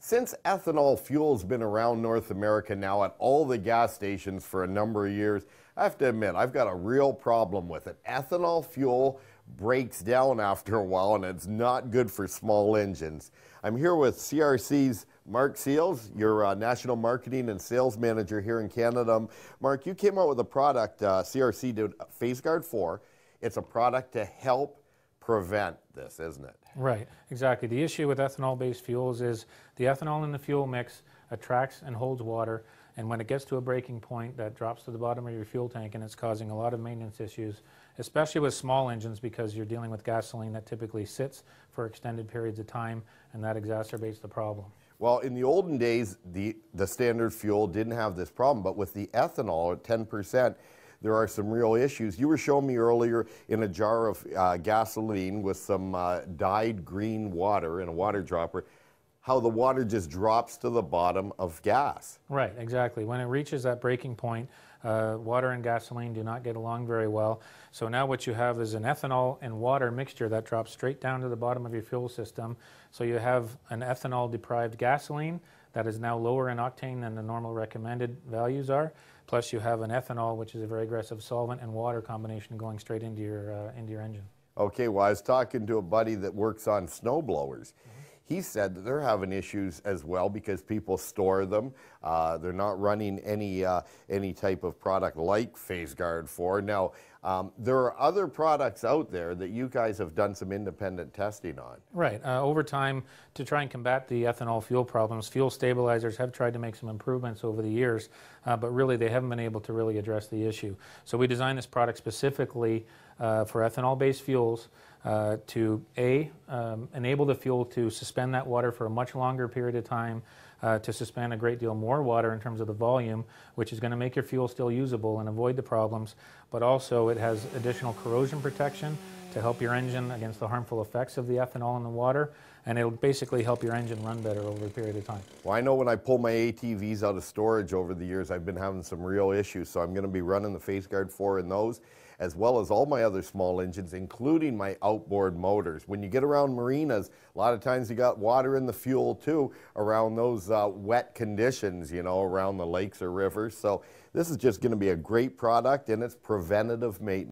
Since ethanol fuel's been around North America now at all the gas stations for a number of years, I have to admit, I've got a real problem with it. Ethanol fuel breaks down after a while, and it's not good for small engines. I'm here with CRC's Mark Seals, your National Marketing and Sales Manager here in Canada. Mark, you came out with a product, CRC did PhaseGuard4. It's a product to help prevent this, isn't it? Right, exactly. The issue with ethanol-based fuels is the ethanol in the fuel mix attracts and holds water, and when it gets to a breaking point, that drops to the bottom of your fuel tank, and it's causing a lot of maintenance issues, especially with small engines, because you're dealing with gasoline that typically sits for extended periods of time, and that exacerbates the problem. Well, in the olden days, the standard fuel didn't have this problem, but with the ethanol at 10%, there are some real issues. You were showing me earlier in a jar of gasoline with some dyed green water in a water dropper, how the water just drops to the bottom of gas. Right, exactly. When it reaches that breaking point, water and gasoline do not get along very well. So now what you have is an ethanol and water mixture that drops straight down to the bottom of your fuel system. So you have an ethanol-deprived gasoline that is now lower in octane than the normal recommended values are. Plus you have an ethanol, which is a very aggressive solvent, and water combination going straight into your engine. Okay, well, I was talking to a buddy that works on snow blowers. He said that they're having issues as well because people store them. They're not running any type of product like PhaseGuard4. Now, there are other products out there that you guys have done some independent testing on. Right. Over time, to try and combat the ethanol fuel problems, fuel stabilizers have tried to make some improvements over the years, but really they haven't been able to really address the issue. So we designed this product specifically for ethanol-based fuels to enable the fuel to suspend that water for a much longer period of time, to suspend a great deal more water in terms of the volume, which is going to make your fuel still usable and avoid the problems, but also it has additional corrosion protection to help your engine against the harmful effects of the ethanol in the water, and it'll basically help your engine run better over a period of time. Well, I know when I pull my ATVs out of storage over the years, I've been having some real issues, so I'm going to be running the PhaseGuard4 in those, as well as all my other small engines, including my outboard motors. When you get around marinas, a lot of times you got water in the fuel too, around those wet conditions, you know, around the lakes or rivers. So this is just going to be a great product, and it's preventative maintenance.